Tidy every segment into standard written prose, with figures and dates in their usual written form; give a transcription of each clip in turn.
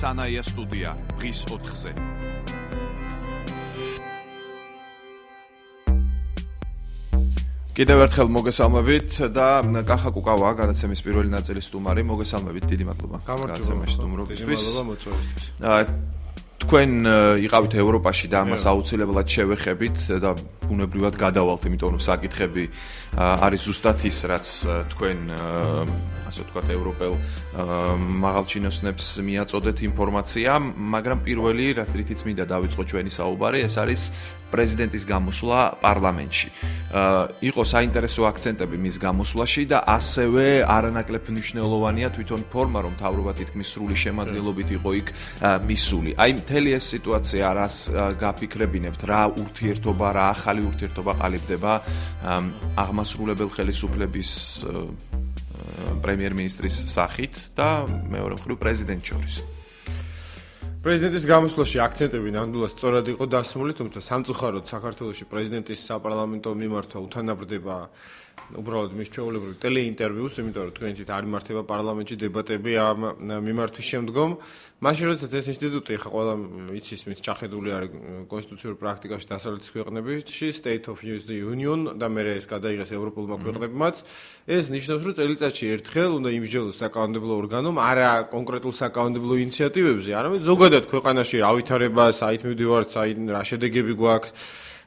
სანაია სტუდია დღის 4-ზე. კიდევ ერთხელ მოგესალმებით და კახა კუკავა გადაცემის პირველი ნაწილის სტუმარი. მოგესალმებით, დიდი მადლობა გადაცემაში სტუმრობისთვის. თქვენ იყავით ევროპაში და ამას აუცილებლად შევეხებით და ბუნებრივად გადავალთ, იმიტომ რომ საკითხები არის ზუსტად ის, რაც თქვენ ასე ვთქვათ ევროპელ მაღალჩინოსნებს მიაწოდეთ ინფორმაცია, მაგრამ პირველი, რაც რითიც მინდა დავიწყო ჩვენი საუბარი, ეს არის პრეზიდენტის გამოსვლა პარლამენტში. იყო საინტერესო აქცენტები მის გამოსვლაში და ასევე არანაკლებ მნიშვნელოვანია თვითონ ფორმა, რომ მთავრობა თითქმის სრული შემადგენლობით იყო იქ მისული. აი მთელი ეს სიტუაცია რას გაფიქრებინებთ, რა ურთიერთობა, რა ახალი ურთიერთობა ყალიბდება აღმასრულებელ ხელისუფლების პრემიერ-მინისტრის სახით და მეორე მხრივ პრეზიდენტს შორის. პრეზიდენტის გამოსვლაში აქცენტები ნამდვილად სწორად იყო დასმული, თუმცა სამწუხაროდ საქართველოში პრეზიდენტის საპარლამენტო მიმართვა უთანაბრდება უბრალოდ მის ჩვეულებრივ ტელეინტერვიუს, იმიტომ რომ თქვენ იცით არ იმართება პარლამენტში დებატები ამ მიმართვის შემდგომ. მაშინ როდესაც ეს ინსტიტუტი ხა ყველა იცის, მის ჩახედული არის კონსტიტუციურ პრაქტიკაში დასავლეთის ქვეყნებში, State of the Union და მერე ეს გადაიღეს ევროპულმა ქვეყნებმაც, ეს ნიშნავს, რომ წელიწადში ერთხელ უნდა იმსჯელოს საკანონმდებლო ორგანომ არა კონკრეტულ საკანონმდებლო ინიციატივებზე, არამედ ზოგადად ქვეყანაში რა ვითარება, საით მივდივართ, საით რა შედეგები გვაქვს.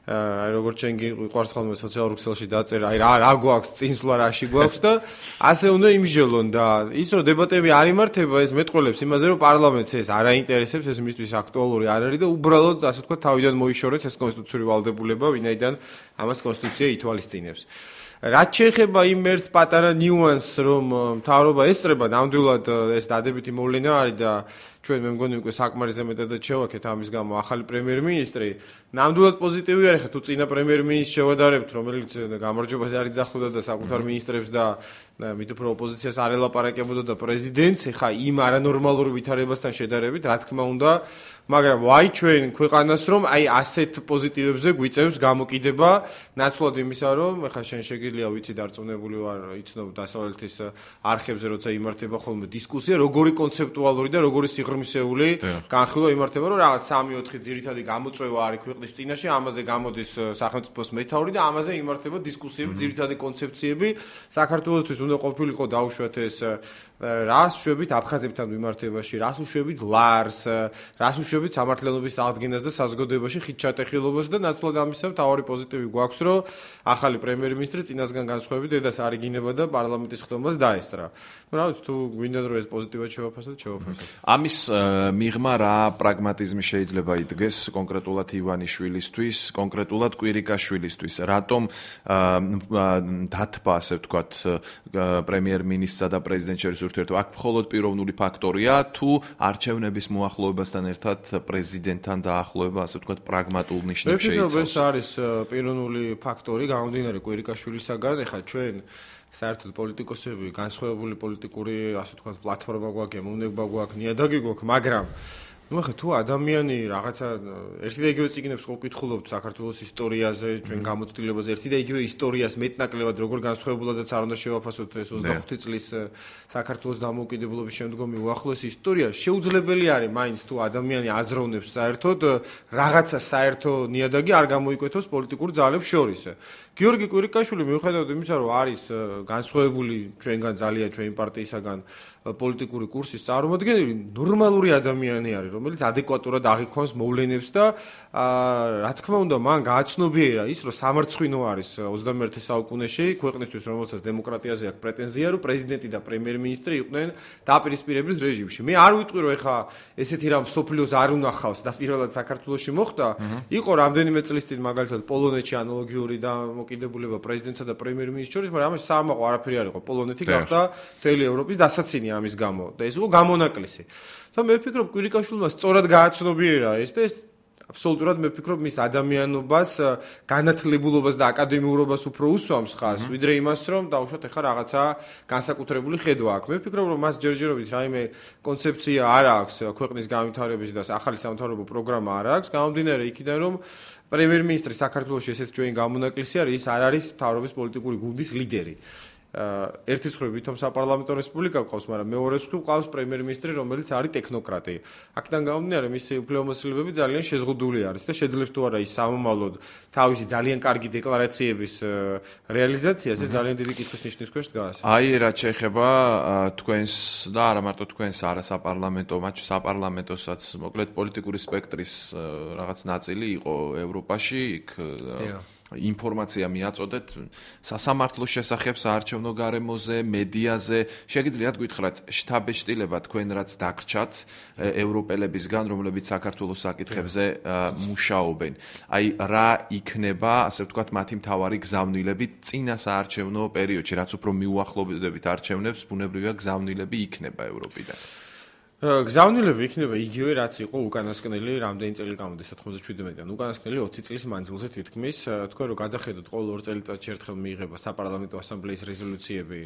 აი როგორც ჩვენ გვიყვარს ხოლმე სოციალურ ქსელში დაწერა, აი რა გვაქვს, წინსვლა რაში გვაქვს და ასე უნდა იმსჯელონ და ის რომ დებატები არ იმართება, ეს მეტყველებს იმაზე, რომ პარლამენტს ეს არ აინტერესებს, ეს მისთვის აქტუალური არ არის და უბრალოდ ასე ვთქვათ თავიდან მოიშორეს ეს კონსტიტუციური ვალდებულება, ვინაიდან ამას კონსტიტუცია ითვალისწინებს. რაც შეეხება იმ ერთ პატარა ნიუანსს, რომ მთავრობა ესწრება, ნამდვილად ეს დადებითი მოვლენა არის და ჩვენ მე მგონი უკვე საკმარისზე მეტადაც შევაქეთ ამის გამო ახალი პრემიერ-მინისტრი. ნამდვილად პოზიტივი არის, თუ წინა პრემიერ-მინისტრს შევადარებთ, რომელიც გამარჯვებაზე არ იძახოდა და საკუთარ მინისტრებს და მით უფრო ოპოზიციას არ ელაპარაკებოდა და პრეზიდენტს, ეხა იმ არანორმალურ ვითარებასთან შედარებით, რა თქმა უნდა, მაგრამ ვაი ჩვენ ქვეყანას რომ აი ასეთ პოზიტივებზე გვიწევს გამოკიდება, ნაცვლად იმისა, რომ ეხა შენ შეგიძლია ვიცი დარწმუნებული ვარ, იცნობ დასავლეთის არხებზე, როცა იმართება ხოლმე დისკუსია, როგორი კონცეპტუალური და როგორი სიღრმისეული განხილვა იმართება, რომ რაღაც 3-4 ძირითადი გამოწვევა არის ქვეყნის წინაშე, ამაზე გამოდის სახელმწიფოს მეთაური და ამაზე იმართება დისკუსიები, ძირითადი კონცეფციები. საქართველოსთვის უნდა ყოფილიყო დაუშვათ ეს რას შვებით აფხაზებთან მიმართებაში, რას უშვებით ლარს, რას უშვებით სამართლიანობის აღდგენას და საზოგადოებაში ხით ჩატეხილობას და ნაცვლად ამისა მთავარი პოზიტივი გვაქვს, რომ ახალი პრემიერ-მინისტრი წინასგან განსხვავებით დედას არ იგინება და პარლამენტის ხდომას დაესწრა. რა ვიცი, თუ გვინდა რომ ეს პოზიტივად შევაფასოთ, შევაფასოთ. ამის მიღმა რა პრაგმატიზმი შეიძლება იდგეს კონკრეტულად ივანიშვილისთვის, კონკრეტულად კვირიკაშვილისთვის, რატომ დათბა, ასე ვთქვათ, პრემიერ-მინისტრსა და პრეზიდენტს შორის ურთიერთობა. აქ მხოლოდ პიროვნული ფაქტორია, თუ არჩევნების მოახლოებასთან ერთად პრეზიდენტთან დაახლოება, ასე ვთქვათ, პრაგმატულ ნიშნებს შეიცავს. ეს არის პიროვნული ფაქტორი, გამომდინარე კვირიკაშვილისაგან, ეხლა ჩვენ საერთოდ პოლიტიკოსები, განსხვავებული პოლიტიკური, ასე ვთქვათ, პლატფორმა გვაქვს, ემოვნება გვაქვს, ნიადაგი გვაქვს, მაგრამ ну ახლა თუ ადამიანი რაღაცა ერთი და იგივე წიგნებს ყოლკითხულობთ საქართველოს ისტორიაზე, ჩვენ გამოცდილებაზე, ერთი და იგივე ისტორიას მეტნაკლებად როგორ განსხვავებულადაც არ უნდა შევაფასოთ ეს 25 წლის საქართველოს დამოუკიდებლობის შემდგომი უახლოეს ისტორია, შეუძლებელი არის მაინც თუ ადამიანი აზროვნებს საერთოდ რაღაცა საერთო ნიადაგი არ გამოიკვეთოს პოლიტიკურ ძალებს შორის. გიორგი კვირიკაშვილი მიუხედავად იმისა, რომ არის განსხვავებული ჩვენგან ძალიან ჩვენი პარტიისაგან პოლიტიკური კურსის წარმომადგენელი, ნორმალური ადამიანი არის, რომელიც ადეკვატურად აღიქვამს მოვლენებს და რა თქმა უნდა, მან გააცნობიერა ის, რომ სამარცხვინო არის 21 საუკუნეში ქვეყნისთვის, რომელსაც დემოკრატიაზე აქვს პრეტენზია, რომ პრეზიდენტი და პრემიერ-მინისტრი იყვნენ დაპირისპირების რეჟიმში. მე არ ვიტყვი, რომ ეხა ესეთი რამ სოფლიოს არ უნახავს და პირველად საქართველოში მოხდა, იყო რამდენიმე წლის წინ მაგალითად პოლონეთში ანალოგიური დამოკიდებულება პრეზიდენტსა და პრემიერ-მინისტრის შორის, მაგრამ ამაში საამაყო არაფერი არ იყო. პოლონეთი გახდა მთელი ევროპის დასაცინი ამის გამო და ეს იყო გამონაკლისი. მე ვფიქრობ, კვირიკაშვილმა სწორად გააცნობიერა ეს და ეს აბსოლუტურად მე ვფიქრობ, მის ადამიანობას, განათლებულობას და აკადემიურობას უფრო უსვამს ხაზს, ვიდრე იმას, რომ დაუშვათ ეხლა რაღაცა განსაკუთრებული ხედვა აქვს. მე ვფიქრობ, რომ მას ჯერჯერობით რაიმე კონცეფცია არ აქვს ქვეყნის განვითარების და ახალი სამთავრობო პროგრამა არ აქვს, გამომდინარე იქიდან, რომ პრემიერ-მინისტრი საქართველოში ესეც ჩვენი გამონაკლისი არის, ის არ არის მთავრობის პოლიტიკური გუნდის ლიდერი. ერთის მხრივ ვითომ საპარლამენტო რესპუბლიკა ყავს, მაგრამ მეორეს მხრივ ყავს პრემიერ-მინისტრი, რომელიც არის ტექნოკრატი. აქედან გამომდინარე, მისი უფლებამოსილებები ძალიან შეზღუდული არის და შეძლებს თუ არა ის სამომავლოდ თავისი ძალიან კარგი დეკლარაციების რეალიზაციას, ეს ძალიან დიდი კითხვის ნიშნის ქვეშ დგას. აი, რაც შეეხება თქვენს და არა მარტო თქვენს არასაპარლამენტო, მათ საპარლამენტოსაც, მოკლედ პოლიტიკური სპექტრის რაღაც ნაწილი იყო ევროპაში, იქ ინფორმაცია მიაწოდეთ სასამართლოს შესახებ საარჩევნო გარემოზე, მედიაზე. შეგიძლიათ გითხრათ შტაბ-შტილება თქვენ რაც დაგრჩათ ევროპელებისგან, რომლებიც საქართველოს საკითხებზე მუშაობენ. აი, რა იქნება, ასე ვთქვათ, მათი მთავარი გზავნილები წინა საარჩევნო პერიოდში, რაც უფრო მიუახლოვდებით არჩევნებს, ბუნებრივია გზავნილები იქნება ევროპიდან. გზავნილები იქნება იგივე, რაც იყო უკანასკნელი რამდენი წელი გამოდის 97-დან. უკანასკნელი 20 წლის მანძილზე თითქმის. თქვენ რო გადახედოთ, ყოველ 2 წელიწადში ერთხელ მიიღება საპარლამენტო ასამბლეის რეზოლუციები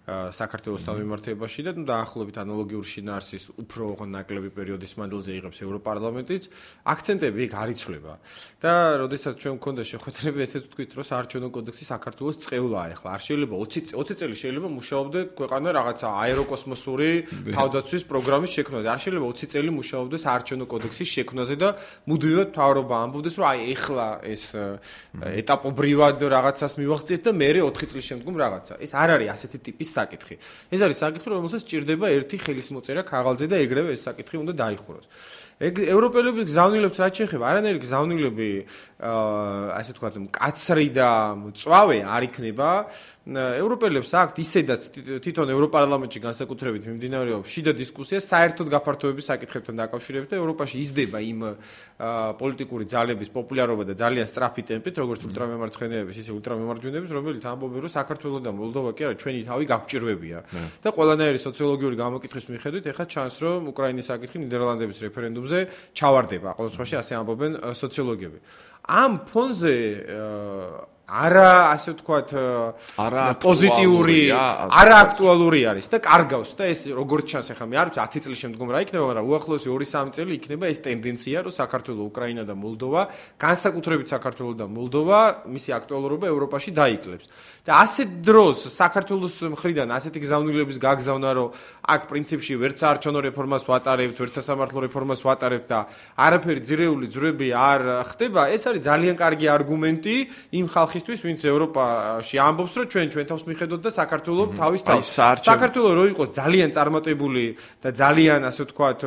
საქართველოს თავმიმართებაში და დაახლოებით ანალოგიური შინაარსის უფრო ნაკლები პერიოდის მანძილზე იღებს ევროპარლამენტიც. აქცენტები იქ არ იცვლება. და როდესაც ჩვენ მქონდა შეხვედრები, ესეც ვთქვით, რომ საარჩევნო კოდექსი საქართველოს წევლაა ახლა. არ შეიძლება 20 წელი შეიძლება მუშაობდე ქვეყანა რაღაცა აეროკოსმოსური თავდაცვის პროგრამის შექმნაზე. არ შეიძლება 20 წელი მუშაობდეს საარჩევნო კოდექსის შექმნაზე და მუდმივად მთავრობა ამბობდეს, რომ აი ეხლა ეს ეტაპობრივად რაღაცას მივახციეთ და მე 4 წლის შემდგომ რაღაცა. ეს არ არის ასეთი ტიპის საკითხი. ეს არის საკითხი, რომელსაც სჭირდება ერთი ხელისმოწერა ქაღალდზე და ეგრევე ეს საკითხი უნდა დაიხუროს. ევროპელების გზავნილებს რაც შეეხება, არანაირი გზავნილები, ასე ვთქვათ, მკაცრი და მწვავე არ იქნება. ევროპელებს აქვთ ისედაც თვითონ ევროპარლამენტში განსაკუთრებით მიმდინარეობს შიდა დისკუსია საერთოდ გაფართოების საკითხებთან დაკავშირებით და ევროპაში იზრდება იმ პოლიტიკური ძალების პოპულარობა და ძალიან სწრაფი ტემპით, როგორც ულტრამემარცხენეების, ისე ულტრამემარჯვენეების, რომელიც ამბობენ, რომ საქართველო და მოლდოვა კი არა, ჩვენი თავი გაგჭირვებია. და ყველანაირი სოციოლოგიური გამოკითხვის მიხედვით ეხლა ჩანს, რომ უკრაინის საკითხი ნიდერლანდების რეფერენდუმზე ჩავარდება. ყოველ შემთხვევაში ასე ამბობენ სოციოლოგები. ამ ფონზე არა, ასე ვთქვათ, პოზიტიური, არა აქტუალური არის და კარგავს და ეს როგორც ჩანს ახლა მე არ ვიცი 10 წლის შემდგომ რა იქნება, მაგრამ უახლოესი 2-3 წელი იქნება ეს ტენდენცია, რომ საქართველო, უკრაინა და მოლდოვა, განსაკუთრებით საქართველო და მოლდოვა, მისი აქტუალურობა ევროპაში დაიკლებს. და ასეთ დროს საქართველოს მხრიდან ასეთი გზავნილების გაგზავნა, რომ აქ პრინციპში ვერც საარჩევნო რეფორმას ვატარებთ, ვერც სასამართლო რეფორმას ვატარებთ და არაფერი ძირეული ძრები არ ხდება, ეს არის ძალიან კარგი არგუმენტი იმ ხალხისთვის, ვინც ევროპაში ამბობს, რომ ჩვენ თავს მიხედოთ და საქართველოს თავის თავს. საქართველოს რო იყოს ძალიან წარმატებული და ძალიან, ასე ვთქვათ,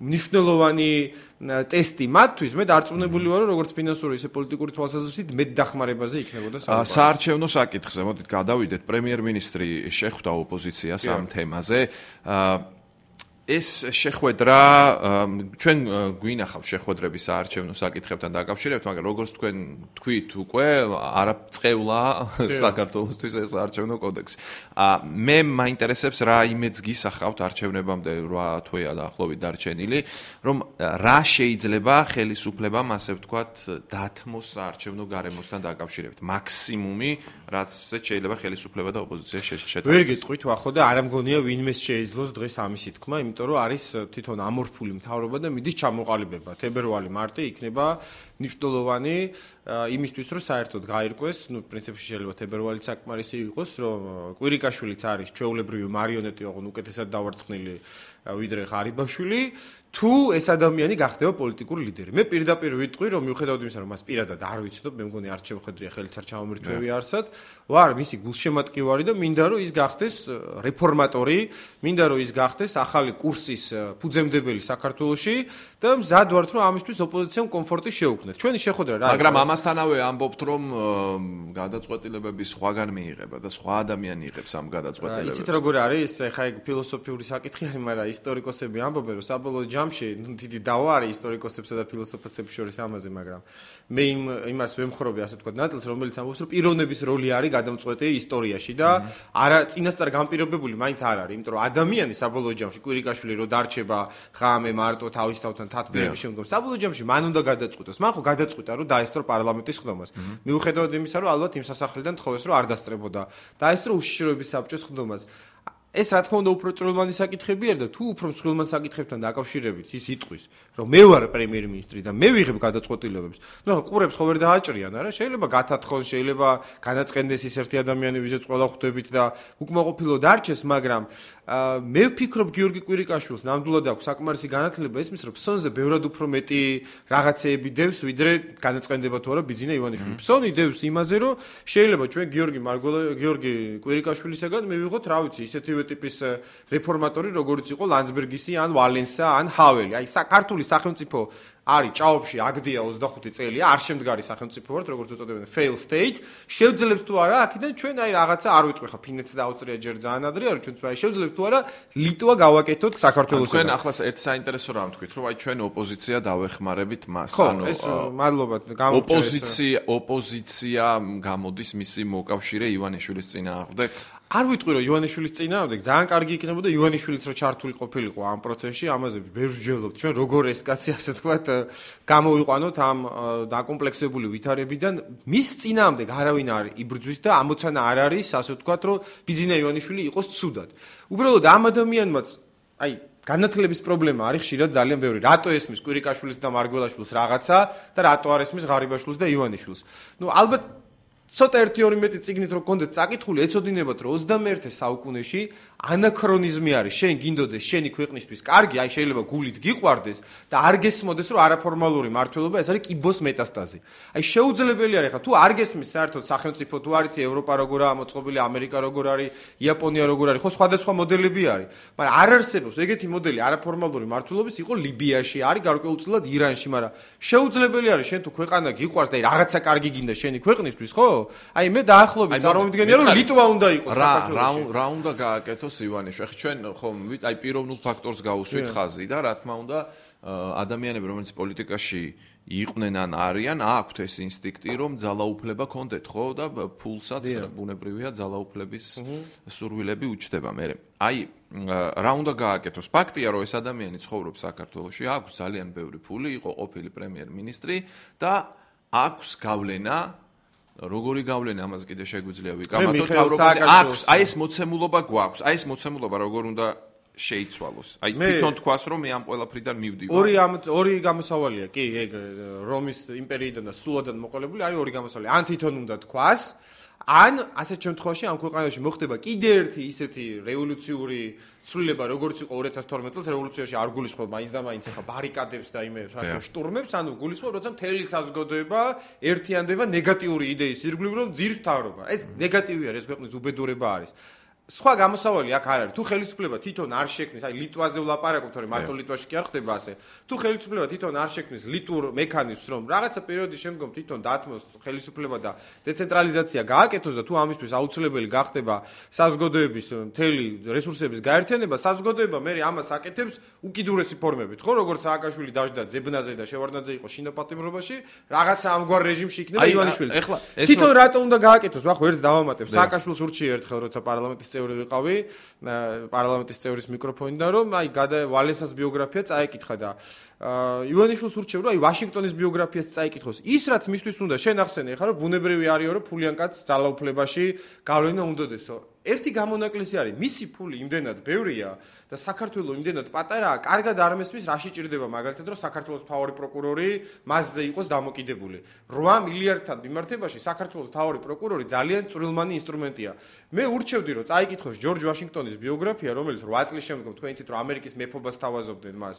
მნიშვნელოვანი ტესტი მათთვის, მე დარწმუნებული ვარ, რომ როგორც ფინანსური, ისე პოლიტიკური თვალსაზრისით მეტ დახმარებაზე იქნებოდა საუბარი. საარჩევნო საკითხზე მოდით გადავიდეთ. პრემიერ-მინისტრი შეხვდა ოპოზიციას ამ თემაზე. ეს შეხვედრა ჩვენ გვინახავ შეხვედრების საარჩევნო საკითხებთან დაკავშირებით, მაგრამ როგორც თქვენ თქვით უკვე არაწყევლა საქართველოსთვის ეს საარჩევნო კოდექსი. მე მაინტერესებს რა იმედს გისახავთ არჩევნებამდე 8 თვეა დაახლოებით დარჩენილი, რომ რა შეიძლება ხელისუფლებამ, ასე ვთქვათ, დათმოს საარჩევნო გარემოსთან დაკავშირებით. მაქსიმუმი, რაც შეიძლება ხელისუფლება და ოპოზიცია შეეთქვათ. ვერ გეტყვით ახლა და არ ამგონია ვინმეს შეეძლოს დღეს ამისი თქმა, იმიტომ რომ არის თვითონ ამორფული მთავრობა და მიდის ჩამოყალიბება. თებერვალი-მარტი იქნება მნიშვნელოვანი იმისთვის, რომ საერთოდ გაირკვეს, პრინციპში შეიძლება თებერვალიც საკმარისი იყოს, რომ კვირიკაშვილიც არის ჩვეულებრივი მარიონეტი, ოღონდ უკეთესად დავარცხნილი ვიდრე ღარიბაშვილი, თუ ეს ადამიანი გახდება პოლიტიკური ლიდერი. მე პირდაპირ ვიტყვი, რომ მიუხედავად იმისა, რომ მას პირადად არ ვიცნობ, მე მგონი არ შევხედრია ხელიც არ ჩამომირთვევი არსად, ვარ მისი გულშემატკივარი და მინდა რომ ის გახდეს რეფორმატორი, მინდა რომ ის გახდეს ახალი კურსის ფუძემდებელი საქართველოში და მზად ვართ, რომ ამისთვის ოპოზიციამ კომფორტი შეუქმნეს. ჩვენი შეხვედრა რა? მაგრამ ამასთანავე ამბობთ, რომ გადაწყვეტილებები სხვაგან მიიღება და სხვა ადამიანი იღებს ამ გადაწყვეტილებებს. იცით როგორ არის? ეხა ეგ ფილოსოფიური საკითხი არის, მაგრამ ისტორიკოსები ამბობენ, რომ საბოლოო ჯამში დიდი დავა არის ისტორიკოსებსა და ფილოსოფოსებს შორის ამაზე, მაგრამ მე იმას ვემხრობი, ასე ვთქვათ, ნაწილს, რომელიც ამბობს, რომ პიროვნების როლი არის გადამწყვეტი ისტორიაში და არა წინასწარ განპირობებული მაინც არ არის, იმიტომ რომ ადამიანი საბოლოო ჯამში კვირიკაშვილი რო დარჩება ღამე მარტო თავის თავთან თათბირების შემდგომ, საბოლოო ჯამში მან უნდა გადაწყვიტოს. მან ხო გადაწყვიტა, რომ დაესწრო პარლამენტის ხდომას. მიუხედავად იმისა, რომ ალბათ იმ სასახლიდან თხოვეს, რომ არ დასწრებოდა. დაესწრო უშიშროების საბჭოს ხდომას. ეს რა თქმა უნდა უფრო წვრილმანი საკითხები არის და თუ უფრო მსხვილმან საკითხებთან დაკავშირებით ის იტყვის, რომ მე ვარ პრემიერ-მინისტრი და მე ვიღებ გადაწყვეტილებებს. ნუ ყურებს ხო ვერ დააჭრიან, არა? შეიძლება გათათხონ, შეიძლება განაწყენდეს ის ერთი ადამიანი, ვისაც ყველა ხვდებით და უკმაყოფილო დარჩეს, მაგრამ მე ვფიქრობ გიორგი კვირიკაშვილს ნამდვილად აქვს საკმარისი განათლება ესმის, რომ ფსონზე ბევრად უფრო მეტი რაღაცეები დევს, ვიდრე განაწყენდება თუ არა ბიძინა ივანიშვილი. ფსონი დევს იმაზე, რომ შეიძლება ჩვენ გიორგი კვირიკაშვილისაგან მივიღოთ, რა ვიცი, ისეთივე ტიპის რეფორმატორი, როგორც იყო ლანძბერგისი ან ვალენსა ან ჰაველი. აი საქართველოს სახელმწიფო არის ჭაობში აგდია 25 წელია, არ შემდგარი სახელმწიფო ვართ, როგორც უწოდებენ fail state. შევძლებს თუ არა, აქედან ჩვენ აი რაღაცა არ ვიტყვი ხა ფინეთს და ავსტრია ჯერ ძალიან ადრე არის, ჩვენც აი შევძლებს თუ არა ლიტვა გავაკეთოთ საქართველოს. ჩვენ ახლა ერთ საინტერესო რამ თქვით, რომ აი ჩვენ ოპოზიცია დავეხმარებით მას, ანუ ეს მადლობა ოპოზიცია გამოდის მისი მოკავშირე ივანიშვილის წინააღმდეგ. არ ვიტყვი რომ ივანიშვილის წინააღმდეგ ძალიან კარგი იქნებოდა ივანიშვილიც რო ჩართული ყოფილიყო ამ პროცესში, ამაზე ბევრს ვჯერდობთ ჩვენ როგორ ეს კაცი ასე თქვათ გამოვიყვანოთ ამ დაკომპლექსებული ვითარებიდან. მის წინააღმდეგ არავინ არ იბრძვის და ამოცანა არ არის ასე თქვათ რომ ბიძინა ივანიშვილი იყოს ცუდად. უბრალოდ ამ ადამიანმაც აი განათლების პრობლემა არის ხშირად ძალიან ბევრი. რატო ესმის კვირიკაშვილის და მარგველაშვილის რაღაცა და რატო არ ესმის ღარიბაშვილის და ივანიშვილის. ნუ ალბათ ცოტა 1-2 მეტი წიგნით რო გქონდეთ წაკითხული, ეცოდინებათ რომ 21 საუკუნეში ანაქრონიზმი არის. შენ გინდოდეს შენი ქვეყნისთვის კარგი, აი შეიძლება გულით გიყვარდეს და არ გესმოდეს რომ არაფორმალური მართლობა ეს არის კიბოს მეტასტაზი. აი შეუძლებელი არის ხა თუ არ გესმის საერთოდ სახელმწიფო თუ არიცი ევროპა როგორაა მოწყობილი, ამერიკა როგორ არის, იაპონია როგორ არის, ხო სხვადასხვა მოდელები არის. მაგრამ არ არსებობს ეგეთი მოდელი არაფორმალური მართლობის იყო ლიბიაში, არის გარკვეულწილად ირანში, მაგრამ შეუძლებელი არის შენ თუ ქვეყანა გიყვარს და აი რაღაცა კარგი გინდა შენი ქვეყნისთვის, ხო? აი მე დაახლოებით წარმოვიდგენია რომ ლიტვა უნდა იყოს საქართველოში. რა უნდა გააკეთოს ივანიშვილი? ახლა ჩვენ ხომ აი პიროვნულ ფაქტორს გავუსვით ხაზი და რა თქმა უნდა ადამიანები რომელიც პოლიტიკაში იყვნენ ან არიან, აქვთ ეს ინსტინქტი რომ ძალაუფლება კონდეთ, ხო და ფულსაც ბუნებრივია ძალაუფლების სურვილები უჩნდება მე. აი რა უნდა გააკეთოს? ფაქტია რომ ეს ადამიანი ცხოვრობს საქართველოში, აქვს ძალიან ბევრი ფული, იყო ყოფილი პრემიერ-მინისტრი და აქვს გავლენა. როგორი გავლენა ამას კიდე შეგვიძლია ვიკამათოთ ევროპაზე. აქვს, აი ეს მოცემულობა გვაქვს. აი ეს მოცემულობა როგორ უნდა შეიცვალოს. აი თვითონ თქვას რომ მე ამ ყველაფრიდან მივდივარ. ორი გამოსავალია, კი, ეგ რომის იმპერიიდან და სულადან მოყოლებული არის ორი გამოსავალი. ან თვითონ უნდა თქვას, ან ასეთ შემთხვევაში ამ ქვეყანაში მოხდება კიდე ერთი ისეთი რევოლუციური ცვლილება, როგორც იყო 2012 წელს რევოლუციაში არ გულისხმობ მაინც და მაინც ახლა ბარიკადებს და იმე შტურმებს, ანუ გულისხმობ, როცა მთელი საზოგადოება ერთიანდება ნეგატიური იდეის ირგვლივ, რომ ძირს თავრობა. ეს ნეგატივი არის, ეს ქვეყნის უბედურება არის. სხვა გამოსავალი აქ არ არის. თუ ხელისუფლება თვითონ არ შექმნის, აი ლიტვაზე ვლაპარაკობთ, თორემ მარტო ლიტვაში კი არ ხდება ასე. თუ ხელისუფლება თვითონ არ შექმნის ლიტურ მექანიზმს, რომ რაღაცა პერიოდის შემდგომ თვითონ დათმოს ხელისუფლება და დეცენტრალიზაცია გააკეთოს და თუ ამისთვის აუცილებელი გახდება საზოგადოების მთელი რესურსების გაერთიანება, საზოგადოება მე ამას აკეთებს უკიდურესი ფორმებით, ხო, როგორც სააკაშვილი დაждდა ზებნაზე და შევარდნაძე იყო შინაპატიმრობაში, რაღაცა ამგვარ რეჟიმში იქნება ივანიშვილი. თვითონ რატო უნდა გააკეთოს? ვახ, ვერც დავამატებ. სააკაშვილს ურჩია ერთხელ, როცა პარლამენტის წევრი ვიყავი, პარლამენტის წევრის მიკროფონიდან, რომ აი ვალენსას ბიოგრაფია წაეკითხა და ივანიშვილს ურჩევ, რომ აი ვაშინგტონის ბიოგრაფიას წაიკითხოს. ის რაც მისთვის უნდა შენახსენე, ხა რომ ბუნებრივი არისო, რომ ფულიან კაცს ძალაუფლებაში გავლენა უნდადესო. ერთი გამონაკლისი არის, მისი ფული იმდენად ბევრია და საქართველოს იმდენად პატარაა, კარგად არ მესმის რაში ჭირდება მაგალითად, რომ საქართველოს მთავარი პროკურორი მასზე იყოს დამოკიდებული. 8 მილიარდთან მიმართებაში საქართველოს მთავარი პროკურორი ძალიან წვრილმანი ინსტრუმენტია. მე ურჩევდი, რომ წაიკითხოს ჯორჯ ვაშინგტონის ბიოგრაფია, რომელიც 8 წლის შემდგომ თქვენ იცით, რომ ამერიკის მეფობას თავაზობდნენ მას.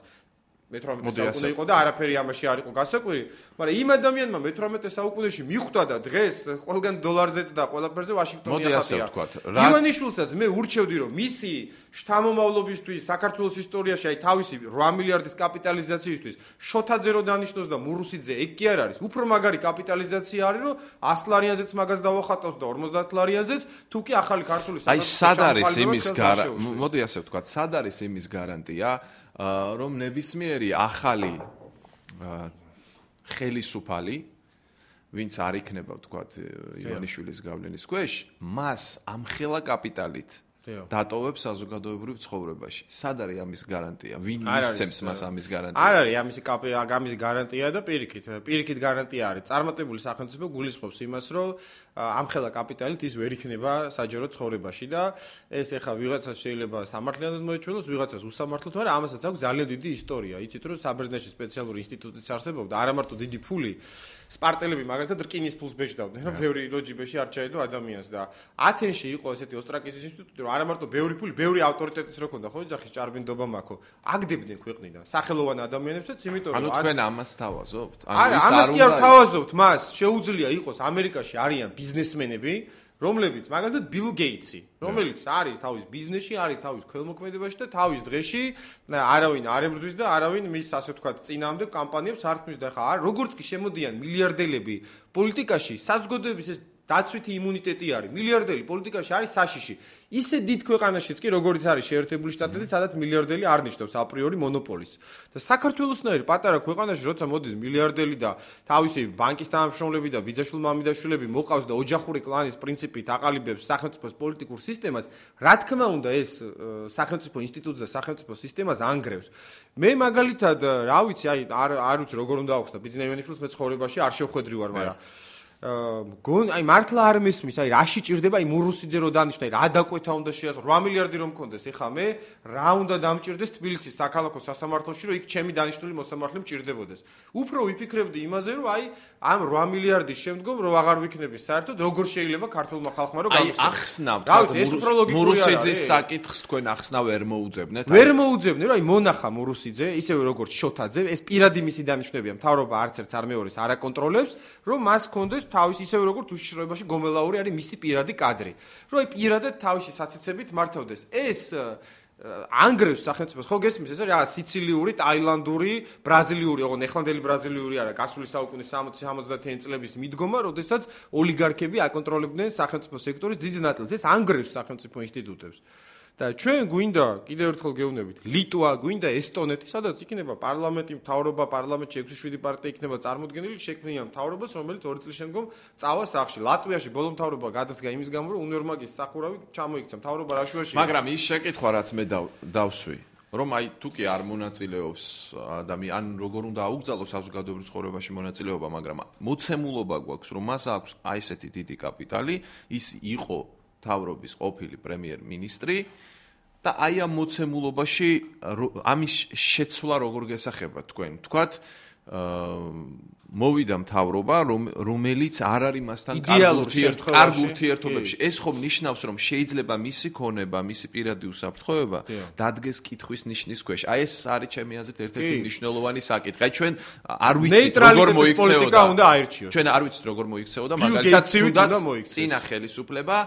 მე-18 საუკუნე იყო და არაფერი ამაში არ იყო გასაკვირი, მაგრამ იმ ადამიანმა მე-18 საუკუნეში მიხვდა და დღეს ყველგან დოლარზეც და ყველაფერზე ვაშინგტონი ახალია. ივანიშვილსაც მე ურჩევდი, რომ მისი შთამომავლობისთვის საქართველოს ისტორიაში აი თავისი 8 მილიარდის კაპიტალიზაციისთვის შოთაძე რო დანიშნოს და მურუსიძე ეგ კი არ არის. უფრო მაგარი კაპიტალიზაცია არის, რომ 100 ლარიანზეც მაგას დავახატავს და 50 ლარიანზეც, თუ კი ახალი ქართული საქართველოს აი სად არის იმის გარანტია? მოდი ასე ვთქვათ, სად არის იმის გარანტია? რომ ნებისმიერი ახალი ხელისუფალი, ვინც არ იქნება, ვთქვათ, ივანიშვილის გავლენის ქვეშ, მას ამხელა კაპიტალით დატოვებს საზოგადოებრივ ცხოვრებაში. სად არის ამის გარანტია? ვინ მისცემს მას ამის გარანტიას? არ არის ამის გარანტია და პირიქით გარანტია არის. წარმატებული სახელმწიფო გულისხმობს იმას, რომ ამხელა კაპიტალით ის ვერ იქნება საჯარო ცხოვრებაში და ეს ეხა ვიღაცას შეიძლება სამართლიანად მოეჩვენოს, ვიღაცას უსამართლოდ, მაგრამ ამასაც აქვს ძალიან დიდი ისტორია. იცით რომ საბერძნეთში სპეციალური ინსტიტუტიც არსებობდა, არა მარტო დიდი ფული სპარტელები მაგალითად რკინის ფულს ბეჭდავდნენ, რომ ბევრი როჯიბეში არ ჩაედო ადამიანს და ათენში იყო ესეთი ოსტრაკიზის ინსტიტუტი, რომ არა მარტო ბევრი ფული, ბევრი ავტორიტეტიც რო ქონდა, ხო, იძახის ჭარბინდობა მაქო. აგდებდნენ ქვეყნიდან სახელოვან ადამიანებსაც, იმიტომ რომ ანუ თქვენ ამას თავაზობთ? არა, ამას კი არ თავაზობთ, მას შეუძლია იყოს ამერიკაში არიან ბიზნესმენები, რომლებიც მაგალითად ბილ გეიტსი, რომელიც არის თავის ბიზნესში, არის თავის ქველმოქმედებაში და თავის დღეში არავინ არ ებრძვის და არავინ მის ასე ვთქვათ წინააღმდეგ კამპანიებს არ თმის და ხა როგორც კი შემოდიან მილიარდელები პოლიტიკაში, საზოგადოების ეს დაცვითი იმუნიტეტი არის. მილიარდელი პოლიტიკაში არის საშიში. ისე დიდ ქვეყანაშიც კი როგორც არის შეერთებული შტატები, სადაც მილიარდელი არ ნიშნავს აპრიორი მონოპოლს. და საქართველოსნაირ პატარა ქვეყანაში როცა მოდის მილიარდელი და თავისი ბანკის თანამშრომლები და ბიძაშვილ-მამიდაშვილები მოყავს და ოჯახური კლანის პრინციპით აყალიბებს სახელმწიფოს პოლიტიკურ სისტემას, რა თქმა უნდა ეს სახელმწიფო ინსტიტუტს და სახელმწიფო სისტემას ანგრევს. მე მაგალითად რა ვიცი, არ ვიცი როგორ უნდა აუხსნა ბიძინა ივანიშვილს მე ცხოვრებაში არ შევხვედრი ვარ, მაგრამ აი მართლა არ მისმის, აი რაში ჭირდება, აი მურუსიძე რო დანიშნა, რა დაკვეთა უნდა შეასრულოს, 8 მილიარდი რომ მქონდეს, ეხლა მე რა უნდა დამჭირდეს თბილისის საქალაქო სასამართლოში, რომ იქ ჩემი დანიშნული მოსამართლე მჭირდებოდეს. უფრო ვიფიქრებდი იმაზე, რომ აი ამ 8 მილიარდის შემდგომ რო აღარ ვიქნები საერთოდ, როგორ შეიძლება ქართულმა ხალხმა რომ გამოსცემს. აი ახსნავთ, ეს უფრო ლოგიკური არის. მურუსიძის საკითხს თქვენ ახსნა ვერ მოუძებნეთ? ვერ მოუძებნე, რომ აი მონახა მურუსიძე, ისევე როგორც შოთაძე, ეს პირადი მისი დანიშნებია, მთავრობა არც ერთს არ მეორეს არ აკონტროლებს, რომ მას ჰქონდეს თავის ისევე როგორც უშიშროებაში გომელაური არის მისი პირადი კადრი. რომ აი პირადად თავისი საცეცებით მართავდეს. ეს ანგრევს სახელმწიფოს, ხო გესმის ეს რა სიცილიური, ტაილანდური, ბრაზილიური, ოღონდ ეხლანდელი ბრაზილიური არა, გასული საუკუნის 60-70-იანი წლების მიდგომა, როდესაც ოლიგარქები აკონტროლებდნენ სახელმწიფო სექტორის დიდ ნაწილს. ეს ანგრევს სახელმწიფო ინსტიტუტებს. და ჩვენ გვინდა კიდევ ერთხელ გეუბნებით, ლიტვა, გვინდა ესტონეთი, სადაც იქნება პარლამენტი, მთავრობა, პარლამენტში 6-7 პარტია იქნება წარმოდგენილი, შექმნიან მთავრობას, რომელიც 2 წლის შემდგომ წავა სახლში. ლატვიაში ბოლო მთავრობა გადადგა იმის გამო, რომ უნიორმაგის სახურავი ჩამოიქცა მთავრობა რაშუაში. მაგრამ ის შეკითხვა რაც მე დავსვი, რომ აი თუ კი არ მონაწილეობს ადამიანი, ან როგორ უნდა აუგზავნოს საზოგადოებრივ ცხოვრებაში მონაწილეობა, მაგრამ მოცემულობა გვაქვს, რომ მას აქვს აი ესეთი დიდი კაპიტალი, ის იყო თავრობის ყოფილი პრემიერ-მინისტრი და აი ამ მოცემულობაში ამის შეცვლა როგორ გესახება თქვენ? თქვათ მოვიდა მთავრობა, რომელიც არ არის მასთან კარგ ურთიერთობებში. ეს ხომ ნიშნავს, რომ შეიძლება მისი ქონება, მისი პირადი უსაფრთხოება დადგეს კითხვის ნიშნის ქვეშ. აი ეს არის ჩემი აზრით ერთ-ერთი მნიშვნელოვანი საკითხი. აი ჩვენ არ ვიცით როგორ მოიქცეოდა. ჩვენ არ ვიცით როგორ მოიქცეოდა, მაგალითად წინა ხელისუფლება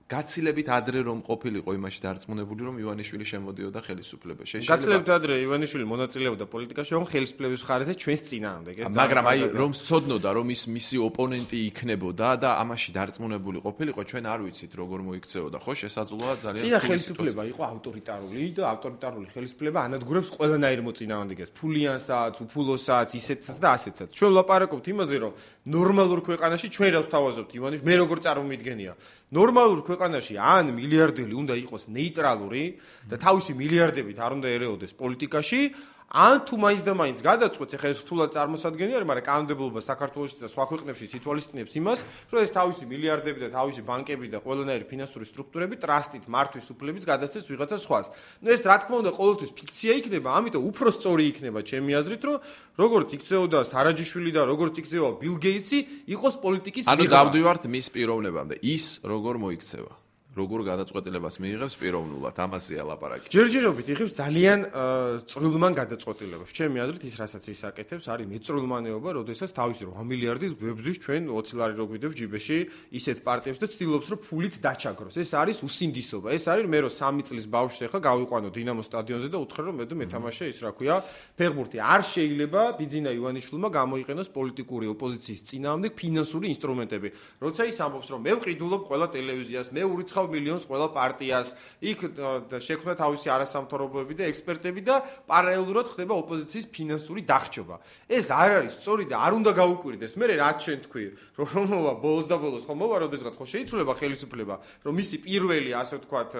გაცილებით ადრე რომ ყოფილიყო იმაში დარწმუნებული რომ ივანიშვილი შემოდიოდა ხელისუფლებაში. გაცილებით ადრე ივანიშვილი მონაწილეობდა პოლიტიკაში, რომ ხელისუფლების მხარეზე ჩვენს წინააღმდეგ. მაგრამ აი რომ ცოდნოდა რომ მისი ოპონენტი იქნებოდა და ამაში დარწმუნებული ყოფილიყო, ჩვენ არ ვიცით როგორ მოიქცეოდა, ხო, შესაძლოა ძალიან. წინა ხელისუფლება იყო ავტორიტარული და ავტორიტარული ხელისუფლება ანადგურებს ყველანაირ მოწინააღმდეგეს, ფულიანსაც, უფულოსაც, ისეთსაც და ასეთსაც. ჩვენ ვლაპარაკობთ იმაზე, რომ ნორმალურ ქვეყანაში ჩვენ რას თავაზობთ ივანიშვილი, მე როგორ წარმომიდგენია. ნორმალურ ქვეყანაში ან მილიარდელი უნდა იყოს ნეიტრალური და თავისი მილიარდებით არ უნდა ერეოდეს პოლიტიკაში, ან თუ მაინც და მაინც გადაწყვეტს, ეხლა ეს რთულად წარმოსადგენელი არის, მაგრამ კანონმდებლობა საქართველოში და სხვა ქვეყნებში ითვალისწინებს იმას, რომ ეს თავისი მილიარდები და თავისი ბანკები და ყველანაირი ფინანსური სტრუქტურები ტრასტით მართვის უფლებით გადასცეს ვიღაცა სხვას. ნუ ეს რა თქმა უნდა ყოველთვის ფიქცია იქნება, ამიტომ უფრო სწორი იქნება ჩემი აზრით, რომ როგორც იქცეოდა სარაჯიშვილი და როგორც იქცევა ბილ გეიტსი, იყოს პოლიტიკის მიღება. ანუ დავდივართ მის პიროვნებამდე. ის როგორ მოიქცევა? როგორ გადაწყვეტილებას მიიღებს პიროვნულად, ამაზეა ლაპარაკი. ჯერჯერობით იღებს ძალიან წვრილმან გადაწყვეტილებას. ჩემი აზრით ის რასაც ის აკეთებს, არის მეწვრილმანეობა, როდესაც თავისი 8 მილიარდით გვებზვის ჩვენ 20 ლარი რო გვიდევს ჯიბეში ისეთ პარტიებს და ცდილობს რომ ფულით დაჩაგროს. ეს არის უსინდისობა. ეს არის მე რო 3 წლის ბავშვს ახლა გავიყვანო დინამოს სტადიონზე და უთხრა რომ მე მეთამაშე ის რა ქვია ფეხბურთი. არ შეიძლება ბიძინა ივანიშვილმა გამოიყენოს პოლიტიკური ოპოზიციის წინააღმდეგ ფინანსური ინსტრუმენტები. როცა ის ამბობს რომ მე ვყიდულობ ყველა ტელევიზიას, მე ურიცხავ მილიონს ყველა პარტიას, იქ შექმნა თავისი არასამთავრობოები და ექსპერტები და პარალელურად ხდება ოპოზიციის ფინანსური დახრჩობა. ეს არ არის სწორი და არ უნდა გაუკვირდეს. მე რაც შენ თქვი, რომ მოვა ბოლოს და ბოლოს ხომ მოვა, როდესაც ხო შეიცვლება ხელისუფლება, რომ მისი პირველი, ასე ვთქვათ,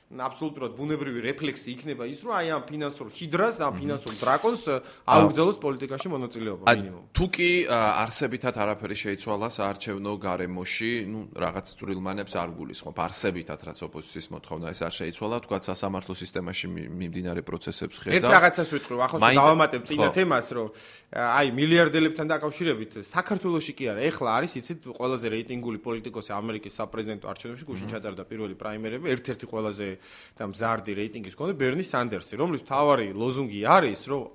აბსოლუტურად ბუნებრივი რეფლექსი იქნება ის, რომ აი ამ ფინანსურ ჰიდრას, ამ ფინანსურ დრაკონს აუგზავნოს პოლიტიკაში მონაწილეობა მინიმუმ. თუ კი არსებითად არაფერი შეიცვალა საარჩევნო გარემოში, რაღაც წვრილმანებს არ გულისხმობ. არსებითად რაც ოპოზიციის მოთხოვნა ეს არ შეიცვალა, თქვა სასამართლო სისტემაში მიმდინარე პროცესებს ხედავ. ერთ რაღაცას ვიტყვი, ახლა დავამატებ წინა თემას, რომ აი მილიარდელებთან დაკავშირებით საქართველოში კი არა, ეხლა არის იცით ყველაზე რეიტინგული პოლიტიკოსი ამერიკის საპრეზიდენტო არჩევნებში გუშინ ჩატარდა პირველი პრაიმერები, ერთ-ერთი ყველაზე და მზარდი რეიტინგის მქონე ბერნი სანდერსი, რომლის მთავარი ლოზუნგი არის, რომ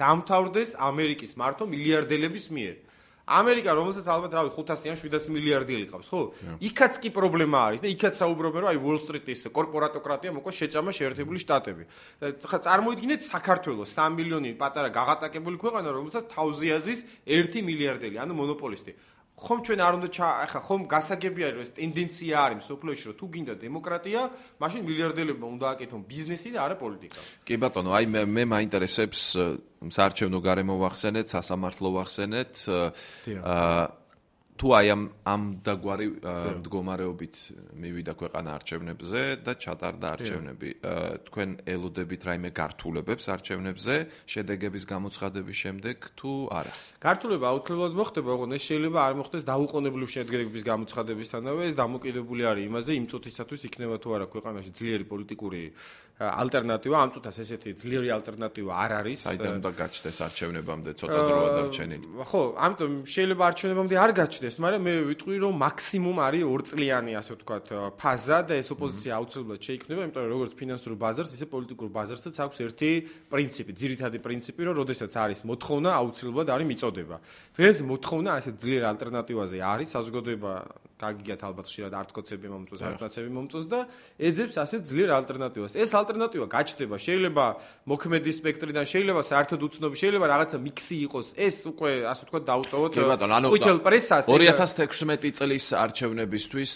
დამთავრდეს ამერიკის მართვა მილიარდელების მიერ. ამერიკა, რომელსაც ალბათ რავი 500 ან 700 მილიარდიელი ყავს, ხო? იქაც კი პრობლემა არის და იქაც საუბრობენ, რომ აი Wall Street-ის კორპორატოკრატია მოყვა შეჭამა შეერთებული შტატები. ხა წარმოიდგინეთ საქართველოს 3 მილიონი პატარა გაღატაკებული ქვეყანა, რომელსაც თავზე აზის 1 მილიარდელი, ანუ მონოპოლისტი. ხომ ჩვენ არ უნდა ახლა ხომ გასაგებია რომ ეს ტენდენცია არის სოფლიოში რომ თუ გინდა დემოკრატია, მაშინ მილიარდელებმა უნდა აკეთონ ბიზნესი და არა პოლიტიკა. კი ბატონო, აი მე მაინტერესებს საარჩევნო გარემო ვახსენეთ, სასამართლო ვახსენეთ. თუ აი ამ დაგვარი მდგომარეობით მივიდა ქვეყანა არჩევნებზე და ჩატარდა არჩევნები, თქვენ ელოდებით რაიმე გართულებებს არჩევნებზე შედეგების გამოცხადების შემდეგ თუ არა? გართულება აუცილებლად მოხდება, ოღონდ ეს შეიძლება არ მოხდეს დაუყოვნებლივ შედეგების გამოცხადებისთანავე, ეს დამოკიდებული არის იმაზე, იმ წუთისათვის იქნება თუ არა ქვეყანაში ძლიერი პოლიტიკური ალტერნატივა, ამ წუთას ესეთი ძლიერი ალტერნატივა არ არის. საიდან უნდა გაჩნდეს არჩევნებამდე ცოტა დროა დარჩენილი. ხო, ამიტომ შეიძლება არჩევნებამდე არ გაჩნდეს, მაგრამ მე ვიტყვი, რომ მაქსიმუმ არის 2 წლიანი, ასე ვთქვათ, ფაზა და ეს ოპოზიცია აუცილებლად შეიქმნება, იმიტომ რომ როგორც ფინანსურ ბაზარს, ისე პოლიტიკურ ბაზარსაც აქვს ერთი პრინციპი, ძირითადი პრინციპი, რომ როდესაც არის მოთხოვნა, აუცილებლად არის მიწოდება. დღეს მოთხოვნა ასე ძლიერ ალტერნატივაზე არის, საზოგადოება გაგიგიათ ალბათ ხშირად არცკოცები მომწონს, არცნაცები მომწონს და ეძებს ასე ძლიერ ალტერნატივას. ეს ალტერნატივა გაჩნდება, შეიძლება მოქმედი სპექტრიდან, შეიძლება საერთოდ უცნობი, შეიძლება რაღაცა მიქსი იყოს. ეს უკვე ასე ვთქვათ დაუტოვოთ ყვითელ პრესას. 2016 წლის არჩევნებისთვის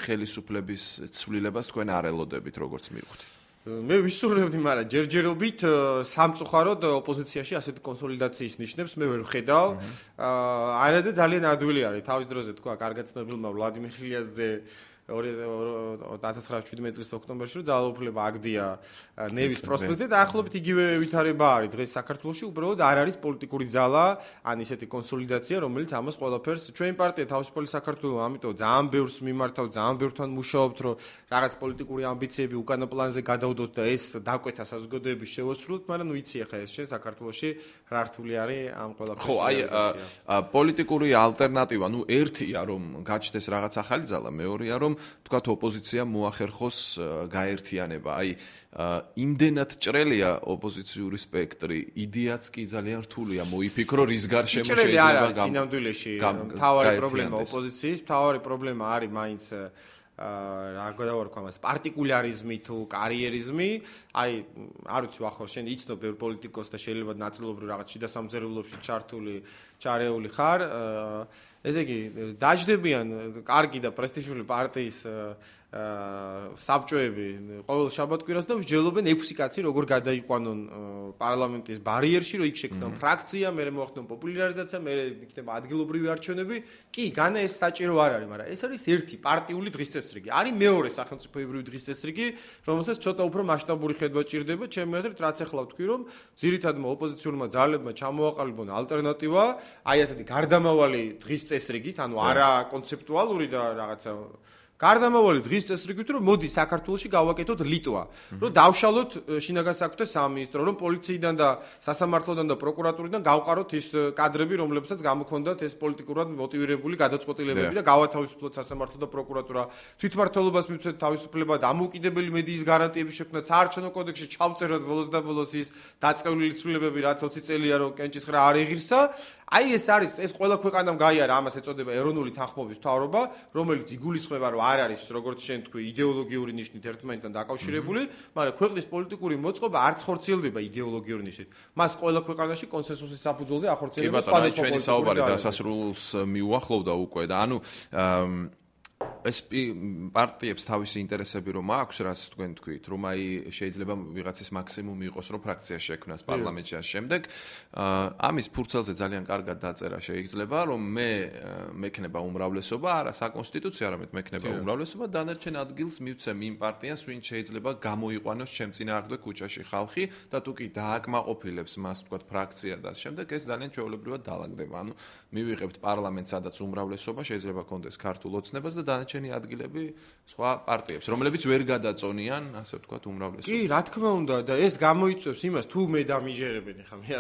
ხელისუფლების ცვლილებას თქვენ არ ელოდებით, როგორც მივხვდი. მე ვისურვებდი, მაგრამ ჯერჯერობით სამწუხაროდ ოპოზიციაში ასეთი კონსოლიდაციის ნიშნებს მე ვერ ვხედავ. არადა ძალიან ადვილი არის. თავის დროზე თქვა კარგად ცნობილმა ვლადიმერ ხილიაძე 1917 წლის ოქტომბერში რომ ძალაუფლება აგდია ნევის პროსპექტზე და ახლობით იგივე ვითარება არის. დღეს საქართველოში უბრალოდ არ არის პოლიტიკური ძალა, ან ისეთი კონსოლიდაცია, რომელიც ამას ყველაფერს ჩვენი პარტია თავისუფალი საქართველო, ამიტომ ძალიან ბევრს მიმართავ, ძალიან ბევრთან მუშაობთ, რომ რაღაც პოლიტიკური ამბიციები უკანა პლანზე გადავდოთ და ეს დაკვეთა საზოგადოების შევასრულოთ, მაგრამ ვიცი ახლა ეს შენ საქართველოში რა რთული არის ამ ყველაფერს. ხო, აი პოლიტიკური ალტერნატივა, ერთია რომ გაჩნდეს რაღაც ახალი ძალა, მეორეა რომ თქვათ ოპოზიცია მოახერხოს გაერთიანება. აი იმდენად ჭრელია ოპოზიციური სპექტრი, იდეაც კი ძალიან რთულია მოიფიქრო რის გარშემო შეიძლება სინამდვილეში მთავარი პრობლემა ოპოზიციის, მთავარი პრობლემა არის მაინც რა გადავარქვა მას პარტიკულარიზმი თუ კარიერიზმი. აი არ ვიცი ახლა შენ იცნობ ბევრ პოლიტიკოსს და შეიძლება ნაწილობრივ რაღაც შიდა სამზარეულოში ჩარეული ხარ. ესე იგი დაждდებიან კარგი და პრესტიჟული პარტიის საბჭოები ყოველ შაბათ-კვირას და მსჯელობენ 6 კაცი როგორ გადაიყვანონ პარლამენტის ბარიერში, რომ იქ შექმნან ფრაქცია, მერე მოახდენ პოპულარიზაცია, მერე იქნება ადგილობრივი არჩევნები. კი, განა ეს საჭირო არ არის, მაგრამ ეს არის ერთი პარტიული დღის წესრიგი. არის მეორე სახელმწიფოებრივი დღის წესრიგი, რომელსაც ცოტა უფრო მასშტაბური ხედვა ჭირდება. ჩემი აზრით, რაც ახლა ვთქვი, რომ ძირითადმა ოპოზიციურმა ძალებმა ჩამოაყალიბონ ალტერნატივა, აი ასეთი გარდამავალი დღის წესრიგით, ანუ არა კონცეპტუალური და რაღაცა გარდამავალი დღის წესრიგით, რომ მოდი საქართველოში გავაკეთოთ ლიტვა, რომ დავშალოთ შინაგან საქმეთა სამინისტრო, რომ პოლიციიდან და სასამართლოდან და პროკურატურიდან გავყაროთ ის კადრები, რომლებსაც გამოქონდათ ეს პოლიტიკურად მოტივირებული გადაწყვეტილებები და გავათავისუფლოთ სასამართლო და პროკურატურა. თვითმმართველობას მივცეთ თავისუფლება, დამოუკიდებელი მედიის გარანტიების შექმნა, საარჩევნო კოდექსში ჩავწეროთ ბოლოს და ბოლოს ის დაწყევლილი ცვლილებები, რაც 20 წელია რომ კენჭისყრა არ ეღირსა. აი ეს არის, ეს ყველა ქვეყანამ გაიარა, ამას ეწოდება ეროვნული თანხმობის მთავრობა, რომელიც იგულისხმება, რომ არ არის, როგორც შენ თქვი, იდეოლოგიური ნიშნით ერთმანეთთან დაკავშირებული, მაგრამ ქვეყნის პოლიტიკური მოწყობა არც ხორციელდება იდეოლოგიური ნიშნით. მას ყველა ქვეყანაში კონსენსუსის საფუძველზე ახორციელება სხვადასხვა ჩვენი საუბარი დასასრულს მიუახლოვდა უკვე და ანუ ეს პარტიებს თავისი ინტერესები რომ აქვს, რაც თქვენ თქვით, რომ აი შეიძლება ვიღაცის მაქსიმუმი იყოს, რომ ფრაქცია შექმნას პარლამენტში ამ შემდეგ, ამის ფურცელზე ძალიან კარგად დაწერა შეიძლება, რომ მექნება უმრავლესობა, არა საკონსტიტუციო, არამედ მექნება უმრავლესობა, დანარჩენ ადგილს მივცემ იმ პარტიას, ვინც შეიძლება გამოიყვანოს ჩემ წინააღმდეგ ქუჩაში ხალხი და თუ კი დააკმაყოფილებს მას, თქვათ, ფრაქცია და შემდეგ ეს ძალიან ჩვეულებრივად დაალაგდება. ანუ მივიღებთ პარლამენტს, სადაც უმრავლესობა შეიძლება კონდეს ქართულ ოცნებას და დანარჩენი ადგილები სხვა პარტიებს, რომლებიც ვერ გადაწონიან, ასე ვთქვათ, უმრავლესობას. კი, რა თქმა უნდა და ეს გამოიწვევს იმას, თუ მე დამიჯერებენ ხა მე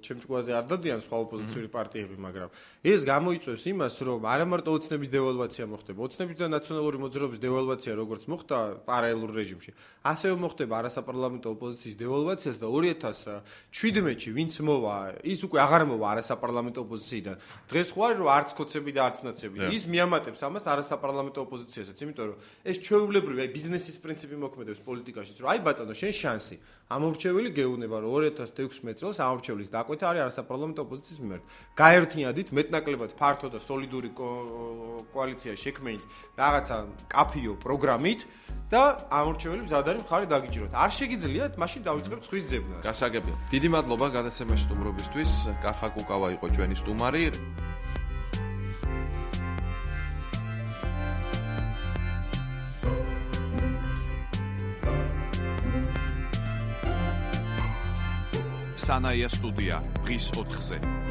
ჩემ ჭკუაზე არ დადიან სხვა ოპოზიციური პარტიები, მაგრამ ეს გამოიწვევს იმას, რომ არა მარტო ოცნების devalvatsiya მოხდება, ოცნების და ნაციონალური მოძრაობის devalvatsiya როგორც მოხდა პარალელურ რეჟიმში, ასევე მოხდება არასაპარლამენტო ოპოზიციის devalvatsiya-ს და 2017-ში ვინც მოვა, ის უკვე აღარ მოვა არასაპარლამენტო ოპოზიციიდან. დღეს ხო არის რომ არც კოცები და არც ნაცები. ის მიამატებს ამას არასაპარლამენტო ოპოზიციასაც, იმიტომ რომ ეს ჩვეულებრივი აი ბიზნესის პრინციპი მოქმედებს პოლიტიკაშიც, რომ აი ბატონო, შენ შანსი. ამორჩეველი გეუბნება, რომ 2016 წელს ამორჩევლის დაკვეთა არის არასაპარლამენტო ოპოზიციის მიმართ. გაერთიანდით მეტნაკლებად ფართო და სოლიდური კოალიცია შექმნით რაღაცა კაფიო პროგრამით და ამორჩეველი მზად არის მხარი დაგიჭიროთ. არ შეგიძლიათ, მაშინ დავიწყებთ ხვის ძებნას. გასაგებია. დიდი მადლობა გადაცემაში სტუმრობისთვის. კახა კუკავა იყო ჩვენი სტუმარი. სანაია სტუდია დღის 4-ზე.